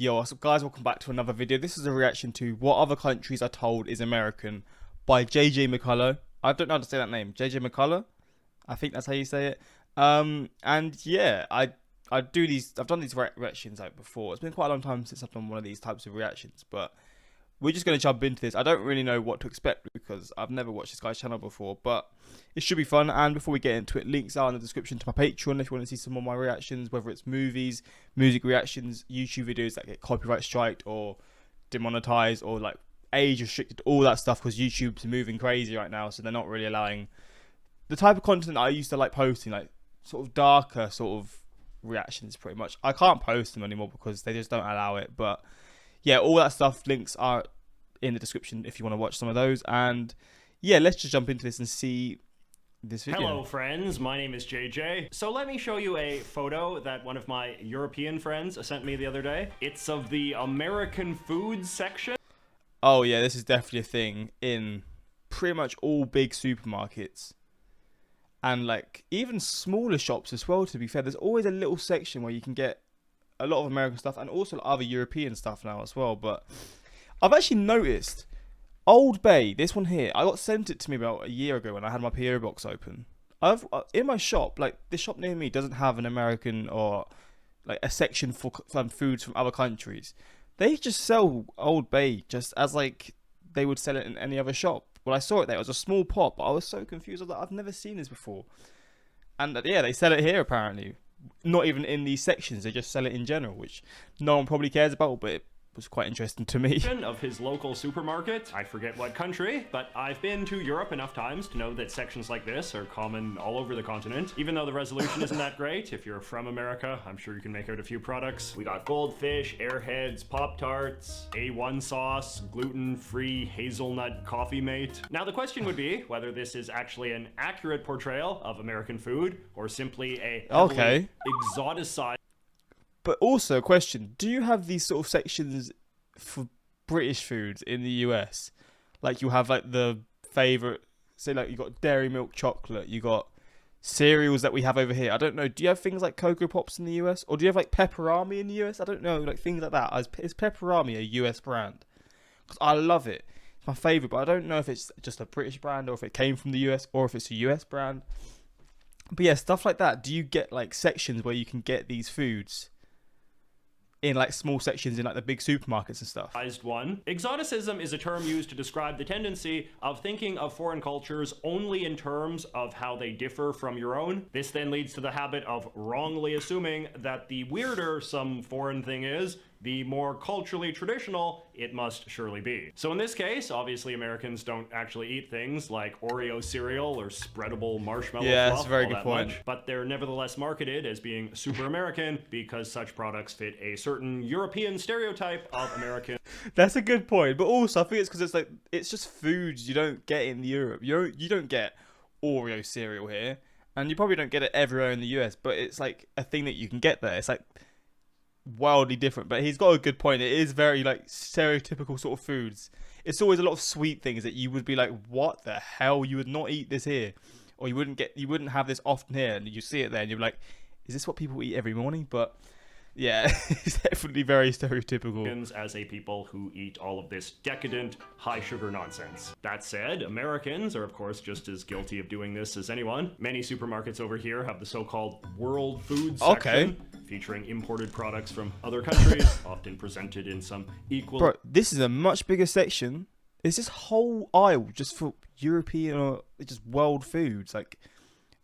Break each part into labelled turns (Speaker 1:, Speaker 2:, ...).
Speaker 1: Yo, so guys, welcome back to another video. This is a reaction to What Other Countries Are Told Is American by JJ McCullough. I don't know how to say that name. JJ McCullough? I think that's how you say it. And yeah, I do these. I've done these reactions like before. It's been quite a long time since I've done one of these types of reactions, but we're just going to jump into this. I don't really know what to expect because I've never watched this guy's channel before, but it should be fun. And before we get into it, links are in the description to my Patreon if you want to see some of my reactions, whether it's movies, music reactions, YouTube videos that get copyright striked or demonetized or like age restricted, all that stuff, because YouTube's moving crazy right now, so they're not really allowing the type of content I used to like posting, like sort of darker sort of reactions pretty much. I can't post them anymore because they just don't allow it, but yeah, all that stuff, links are in the description if you want to watch some of those. And yeah, let's just jump into this and see this video.
Speaker 2: Hello friends, my name is JJ. So let me show you a photo that one of my European friends sent me the other day. It's of the American food section.
Speaker 1: Oh yeah, this is definitely a thing in pretty much all big supermarkets. And like even smaller shops as well, to be fair. There's always a little section where you can get a lot of American stuff and also other European stuff now as well. But I've actually noticed Old Bay, this one here, I got sent it to me about a year ago when I had my PO box open. I've in my shop, like the shop near me doesn't have an American or like a section for foods from other countries. They just sell Old Bay just as like they would sell it in any other shop. When I saw it there, it was a small pot, but I was so confused. I was like, I've never seen this before. And yeah, they sell it here apparently. Not even in these sections, they just sell it in general, which no one probably cares about, but it was quite interesting to me.
Speaker 2: Of his local supermarket. I forget what country, but I've been to Europe enough times to know that sections like this are common all over the continent. Even though the resolution isn't that great, if you're from America, I'm sure you can make out a few products. We got Goldfish, Airheads, Pop-Tarts, A1 sauce, gluten-free hazelnut coffee mate. Now the question would be whether this is actually an accurate portrayal of American food or simply a exoticized.
Speaker 1: But also, a question, do you have these sort of sections for British foods in the US? Like you have like the favourite, say like you got dairy milk chocolate, you got cereals that we have over here. I don't know, do you have things like Cocoa Pops in the US? Or do you have like Pepperami in the US? I don't know, like things like that. Is Pepperami a US brand? Because I love it. It's my favourite, but I don't know if it's just a British brand or if it came from the US or if it's a US brand. But yeah, stuff like that. Do you get like sections where you can get these foods in like small sections in like the big supermarkets and stuff?
Speaker 2: One. Exoticism is a term used to describe the tendency of thinking of foreign cultures only in terms of how they differ from your own. This then leads to the habit of wrongly assuming that the weirder some foreign thing is, the more culturally traditional it must surely be. So in this case, obviously Americans don't actually eat things like Oreo cereal or spreadable marshmallow fluff
Speaker 1: that's a very good point.
Speaker 2: much, but they're nevertheless marketed as being super American because such products fit a certain European stereotype of American.
Speaker 1: That's a good point, but also I think it's because it's like it's just foods you don't get in Europe. You don't get Oreo cereal here, and you probably don't get it everywhere in the US. But it's like a thing that you can get there. It's like wildly different. But he's got a good point. It is very like stereotypical sort of foods. It's always a lot of sweet things that you would be like, what the hell? You would not eat this here, or you wouldn't have this often here. And you see it there, and you're like, is this what people eat every morning? But yeah, it's definitely very stereotypical.
Speaker 2: As a people who eat all of this decadent, high sugar nonsense. That said, Americans are of course just as guilty of doing this as anyone. Many supermarkets over here have the so-called world food section, featuring imported products from other countries, often presented in some equal...
Speaker 1: Bro, this is a much bigger section. Is this whole aisle just for European or just world foods? Like,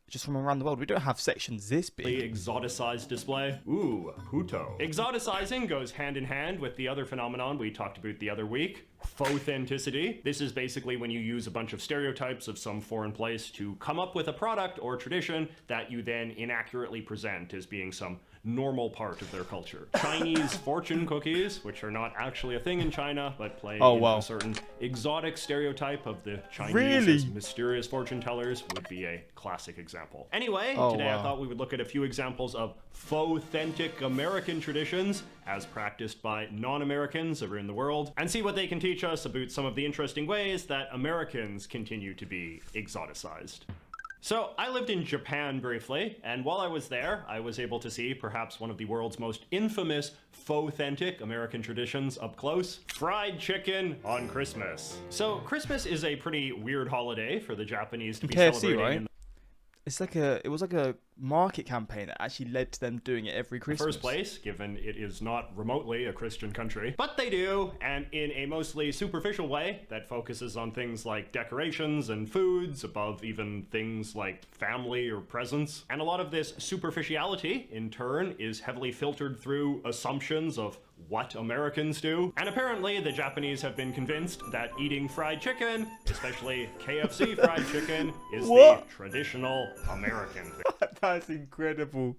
Speaker 1: just from around the world. We don't have sections this big.
Speaker 2: Exoticized display. Ooh, Huto. Exoticizing goes hand in hand with the other phenomenon we talked about the other week, faux-authenticity. This is basically when you use a bunch of stereotypes of some foreign place to come up with a product or tradition that you then inaccurately present as being some normal part of their culture. Chinese fortune cookies, which are not actually a thing in China, but play into a certain exotic stereotype of the Chinese as mysterious fortune tellers, would be a classic example. Anyway, today I thought we would look at a few examples of faux-authentic American traditions as practiced by non-Americans around the world, and see what they can teach us about some of the interesting ways that Americans continue to be exoticized. So I lived in Japan briefly, and while I was there, I was able to see perhaps one of the world's most infamous faux-authentic American traditions up close: fried chicken on Christmas. So Christmas is a pretty weird holiday for the Japanese to be
Speaker 1: KFC,
Speaker 2: celebrating
Speaker 1: right?
Speaker 2: in
Speaker 1: It was like a market campaign that actually led to them doing it every
Speaker 2: the
Speaker 1: Christmas.
Speaker 2: first place, given it is not remotely a Christian country. But they do, and in a mostly superficial way that focuses on things like decorations and foods above even things like family or presents. And a lot of this superficiality, in turn, is heavily filtered through assumptions of what Americans do. And apparently the Japanese have been convinced that eating fried chicken, especially KFC fried chicken, is
Speaker 1: What?
Speaker 2: the traditional American thing.
Speaker 1: That's incredible.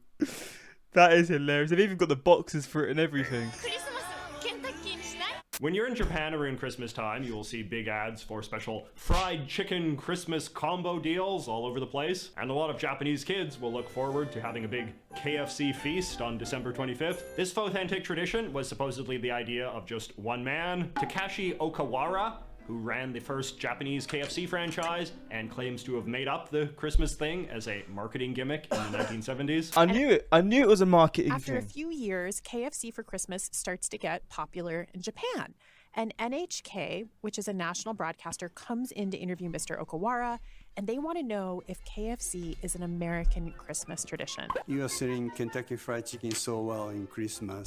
Speaker 1: That is hilarious. They've even got the boxes for it and everything.
Speaker 3: クリスマスケンタッキーにしない？
Speaker 2: When you're in Japan around Christmas time, you will see big ads for special fried chicken Christmas combo deals all over the place. And a lot of Japanese kids will look forward to having a big KFC feast on December 25th. This authentic tradition was supposedly the idea of just one man, Takashi Okawara, who ran the first Japanese KFC franchise and claims to have made up the Christmas thing as a marketing gimmick in the 1970s.
Speaker 1: I knew it. I knew it was a marketing
Speaker 4: After a
Speaker 1: thing.
Speaker 4: few years, KFC for Christmas starts to get popular in Japan. And NHK, which is a national broadcaster, comes in to interview Mr. Okawara, and they want to know if KFC is an American Christmas tradition.
Speaker 5: You are selling Kentucky Fried Chicken so well in Christmas.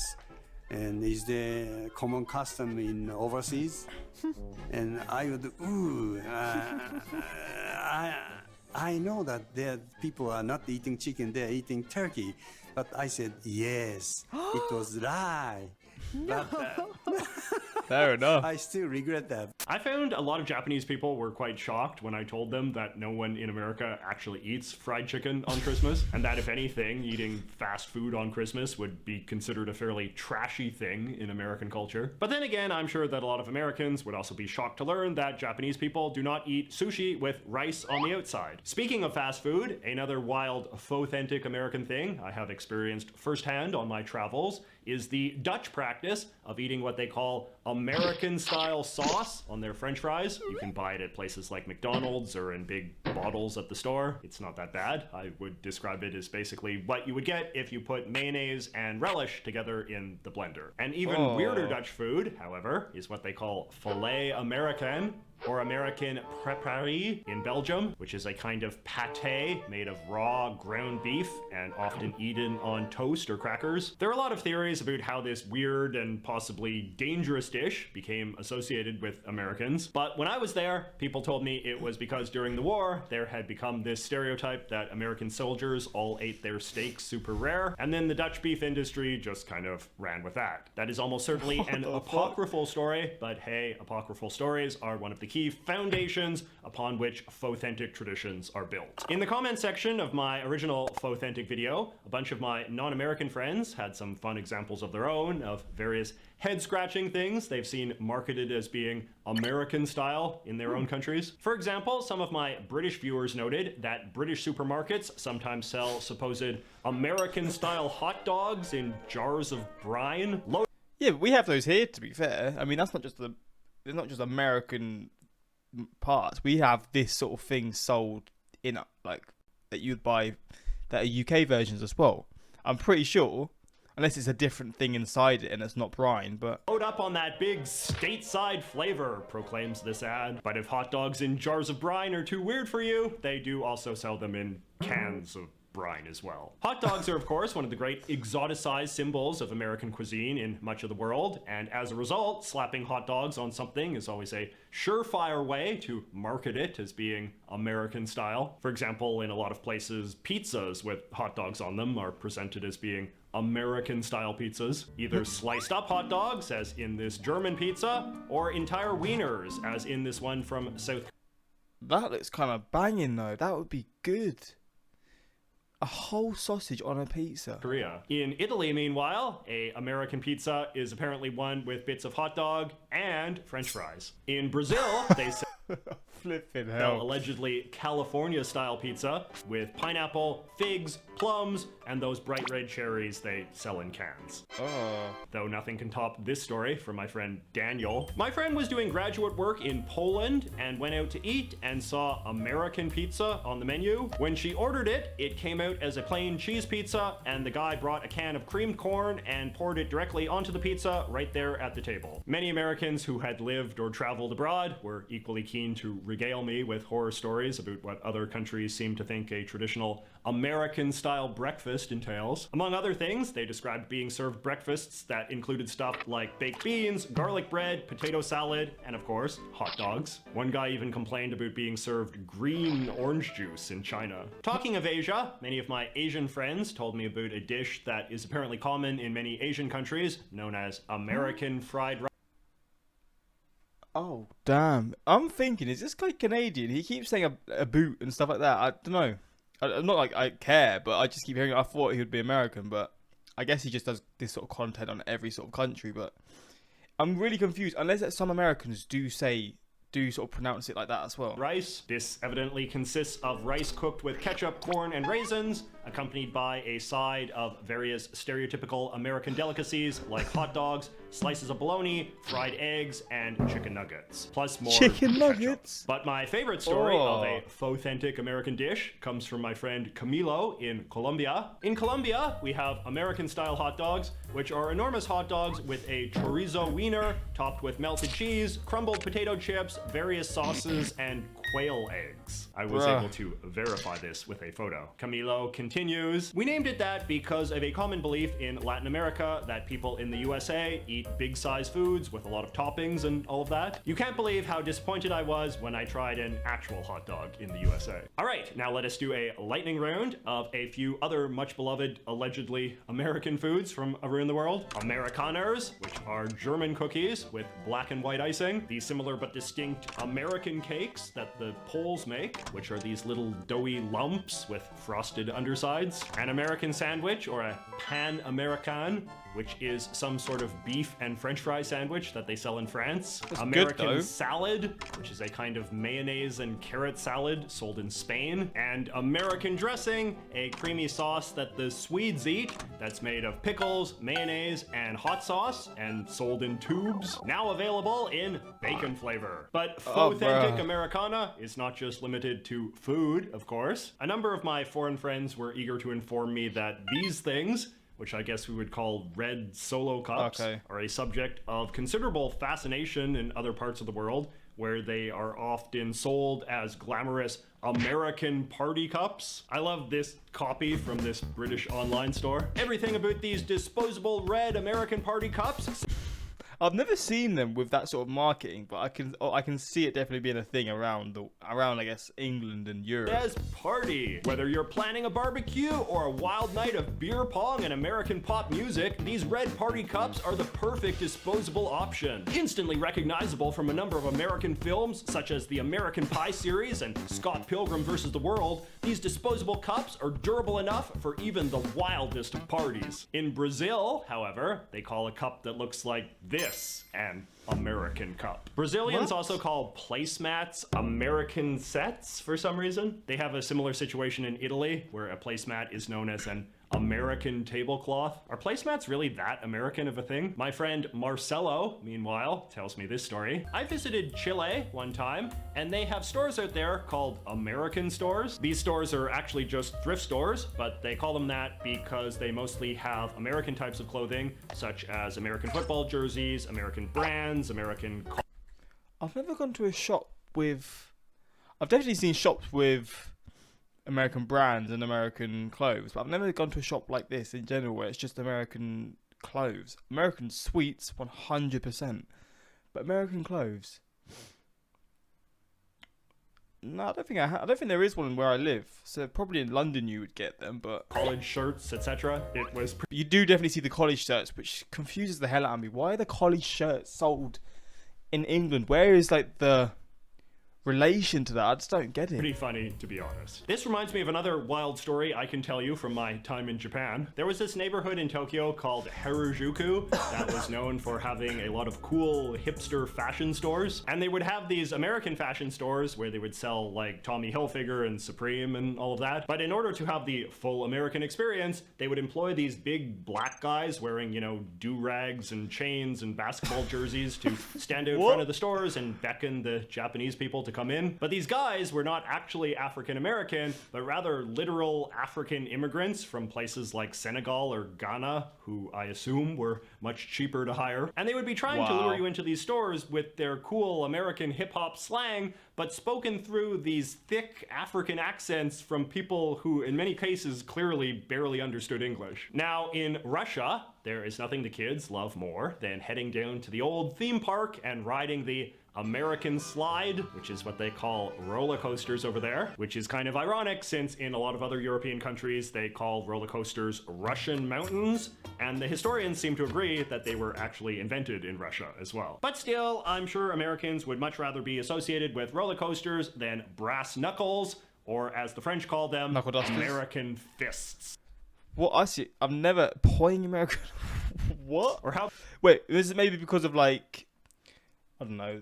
Speaker 5: And is there common custom in overseas? And I would, I know that there people are not eating chicken, they're eating turkey. But I said, yes, it was lie.
Speaker 4: No.
Speaker 1: Fair enough.
Speaker 5: I still regret that.
Speaker 2: I found a lot of Japanese people were quite shocked when I told them that no one in America actually eats fried chicken on Christmas, and that if anything, eating fast food on Christmas would be considered a fairly trashy thing in American culture. But then again, I'm sure that a lot of Americans would also be shocked to learn that Japanese people do not eat sushi with rice on the outside. Speaking of fast food, another wild, authentic American thing I have experienced firsthand on my travels is the Dutch practice of eating what they call American-style sauce on their French fries. You can buy it at places like McDonald's or in big bottles at the store. It's not that bad. I would describe it as basically what you would get if you put mayonnaise and relish together in the blender. And even weirder Dutch food, however, is what they call filet Americain, or American préparé in Belgium, which is a kind of pâté made of raw ground beef and often eaten on toast or crackers. There are a lot of theories about how this weird and possibly dangerous dish became associated with Americans, but when I was there, people told me it was because during the war, there had become this stereotype that American soldiers all ate their steaks super rare, and then the Dutch beef industry just kind of ran with that. That is almost certainly an apocryphal story, but hey, apocryphal stories are one of the key foundations upon which authentic traditions are built. In the comment section of my original authentic video, a bunch of my non-American friends had some fun examples of their own of various head-scratching things they've seen marketed as being American style in their own countries. For example, some of my British viewers noted that British supermarkets sometimes sell supposed American style hot dogs in jars of brine.
Speaker 1: Yeah, but we have those here, to be fair. I mean, that's not just they're not just American parts. We have this sort of thing sold in like that you'd buy that are UK versions as well. I'm pretty sure, unless it's a different thing inside it and it's not brine, but
Speaker 2: Load up on that big stateside flavor, proclaims this ad. But if hot dogs in jars of brine are too weird for you, they do also sell them in cans of brine as well. Hot dogs are, of course, one of the great exoticized symbols of American cuisine in much of the world, and as a result, slapping hot dogs on something is always a surefire way to market it as being American style. For example, in a lot of places, pizzas with hot dogs on them are presented as being American style pizzas, either sliced up hot dogs, as in this German pizza, or entire wieners, as in this one from South
Speaker 1: that looks kind of banging though. That would be good. A whole sausage on a pizza.
Speaker 2: Korea. In Italy, meanwhile, a American pizza is apparently one with bits of hot dog and French fries. In Brazil, they sell
Speaker 1: Flipping
Speaker 2: Now,
Speaker 1: hell.
Speaker 2: allegedly California-style pizza with pineapple, figs, plums, and those bright red cherries they sell in cans.
Speaker 1: Oh.
Speaker 2: Though nothing can top this story from my friend Daniel. My friend was doing graduate work in Poland and went out to eat and saw American pizza on the menu. When she ordered it, it came out as a plain cheese pizza, and the guy brought a can of creamed corn and poured it directly onto the pizza right there at the table. Many Americans who had lived or traveled abroad were equally keen to regale me with horror stories about what other countries seem to think a traditional American-style breakfast entails. Among other things, they described being served breakfasts that included stuff like baked beans, garlic bread, potato salad, and of course, hot dogs. One guy even complained about being served green orange juice in China. Talking of Asia, many of my Asian friends told me about a dish that is apparently common in many Asian countries, known as American fried rice.
Speaker 1: Oh, damn. I'm thinking, is this guy Canadian? He keeps saying a boot and stuff like that. I don't know. I'm not like I care, but I just keep hearing it. I thought he would be American, but I guess he just does this sort of content on every sort of country. But I'm really confused, unless some Americans do sort of pronounce it like that as well.
Speaker 2: Rice. This evidently consists of rice cooked with ketchup, corn, and raisins, accompanied by a side of various stereotypical American delicacies like hot dogs, slices of bologna, fried eggs, and chicken nuggets. Plus more
Speaker 1: Chicken
Speaker 2: ketchup.
Speaker 1: nuggets?
Speaker 2: But my favorite story of a authentic American dish comes from my friend Camilo in Colombia. In Colombia, we have American-style hot dogs, which are enormous hot dogs with a chorizo wiener topped with melted cheese, crumbled potato chips, various sauces, and quail eggs. I was able to verify this with a photo. Camilo continues, "We named it that because of a common belief in Latin America that people in the USA eat big size foods with a lot of toppings and all of that. You can't believe how disappointed I was when I tried an actual hot dog in the USA. All right, now let us do a lightning round of a few other much beloved, allegedly American foods from around the world. Amerikaners, which are German cookies with black and white icing. The similar but distinct American cakes that the Poles make, which are these little doughy lumps with frosted undersides. An American sandwich, or a pan American, which is some sort of beef and french fry sandwich that they sell in France.
Speaker 1: That's
Speaker 2: American
Speaker 1: good, though.
Speaker 2: salad, which is a kind of mayonnaise and carrot salad sold in Spain. And American dressing, a creamy sauce that the Swedes eat that's made of pickles, mayonnaise, and hot sauce and sold in tubes. Now available in bacon flavor. But authentic Americana is not just limited to food, of course. A number of my foreign friends were eager to inform me that these things, which I guess we would call red Solo cups, are a subject of considerable fascination in other parts of the world, where they are often sold as glamorous American party cups. I love this copy from this British online store. Everything about these disposable red American party cups.
Speaker 1: I've never seen them with that sort of marketing, but I can see it definitely being a thing around I guess England and Europe.
Speaker 2: Says party. Whether you're planning a barbecue or a wild night of beer pong and American pop music, these red party cups are the perfect disposable option. Instantly recognizable from a number of American films such as the American Pie series and Scott Pilgrim vs. the World, these disposable cups are durable enough for even the wildest of parties. In Brazil, however, they call a cup that looks like this an American cup. Brazilians also call placemats American sets for some reason. They have a similar situation in Italy, where a placemat is known as an American tablecloth. Are placemats really that American of a thing? My friend Marcelo, meanwhile, tells me this story. I visited Chile one time, and they have stores out there called American stores. These stores are actually just thrift stores, but they call them that because they mostly have American types of clothing, such as American football jerseys, American brands, American...
Speaker 1: I've never gone to a shop with... I've definitely seen shops with American brands and American clothes, but I've never gone to a shop like this in general where it's just American clothes. American sweets, 100%, but American clothes. No, I don't think there is one where I live. So probably in London you would get them, but
Speaker 2: college shirts, etc. It was.
Speaker 1: You do definitely see the college shirts, which confuses the hell out of me. Why are the college shirts sold in England? Where is like the relation to that? I just don't get it.
Speaker 2: Pretty funny, to be honest. This reminds me of another wild story I can tell you from my time in Japan. There was this neighborhood in Tokyo called Harajuku that was known for having a lot of cool hipster fashion stores. And they would have these American fashion stores where they would sell like Tommy Hilfiger and Supreme and all of that. But in order to have the full American experience, they would employ these big black guys wearing, you know, do-rags and chains and basketball jerseys to stand out in front of the stores and beckon the Japanese people to come in. But these guys were not actually African American, but rather literal African immigrants from places like Senegal or Ghana, who I assume were much cheaper to hire. And they would be trying to lure you into these stores with their cool American hip-hop slang, but spoken through these thick African accents from people who, in many cases, clearly barely understood English. Now, in Russia, there is nothing the kids love more than heading down to the old theme park and riding the American slide, which is what they call roller coasters over there, which is kind of ironic since in a lot of other European countries they call roller coasters Russian mountains, and the historians seem to agree that they were actually invented in Russia as well. But still, I'm sure Americans would much rather be associated with roller coasters than brass knuckles, or as the French call them,
Speaker 1: Knuckle dusters.
Speaker 2: American fists.
Speaker 1: What I see, I've never poing American. What?
Speaker 2: Or how
Speaker 1: Wait, is it maybe because of like, I don't know,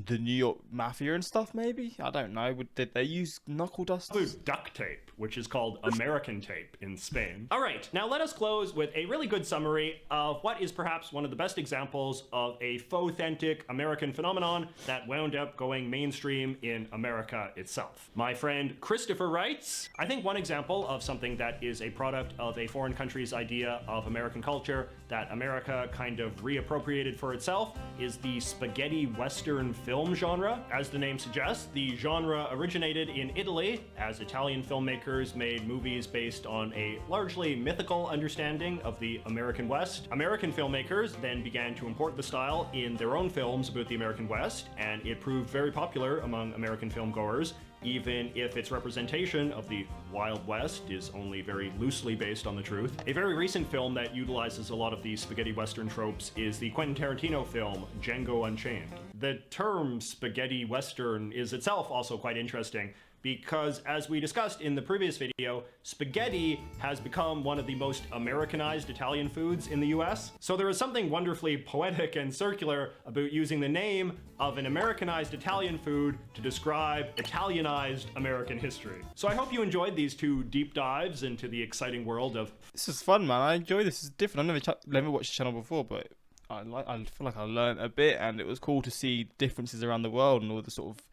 Speaker 1: the New York Mafia and stuff? Maybe, I don't know. Did they use knuckle dusters?
Speaker 2: duct tape, which is called American tape in Spain. All right, now let us close with a really good summary of what is perhaps one of the best examples of a faux-authentic American phenomenon that wound up going mainstream in America itself. My friend Christopher writes, I think one example of something that is a product of a foreign country's idea of American culture that America kind of reappropriated for itself is the spaghetti western film genre. As the name suggests, the genre originated in Italy as Italian filmmakers made movies based on a largely mythical understanding of the American West. American filmmakers then began to import the style in their own films about the American West, and it proved very popular among American filmgoers, even if its representation of the Wild West is only very loosely based on the truth. A very recent film that utilizes a lot of these spaghetti western tropes is the Quentin Tarantino film Django Unchained. The term spaghetti western is itself also quite interesting, because as we discussed in the previous video, spaghetti has become one of the most Americanized Italian foods in the US. So there is something wonderfully poetic and circular about using the name of an Americanized Italian food to describe Italianized American history. So I hope you enjoyed these two deep dives into the exciting world of...
Speaker 1: This is fun, man. I enjoy this. It's different. I've never watched the channel before, but I feel like I learned a bit, and it was cool to see differences around the world and all the sort of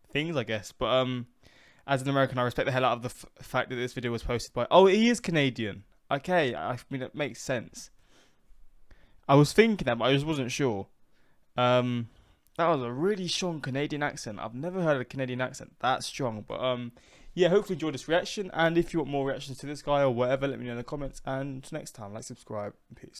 Speaker 1: things, I guess. But as an American, I respect the hell out of the fact that this video was posted by... Oh, he is Canadian. Okay, I mean, it makes sense. I was thinking that, but I just wasn't sure. That was a really strong Canadian accent. I've never heard a Canadian accent that strong. But yeah, hopefully you enjoyed this reaction. And if you want more reactions to this guy or whatever, let me know in the comments. And next time, like, subscribe. Peace.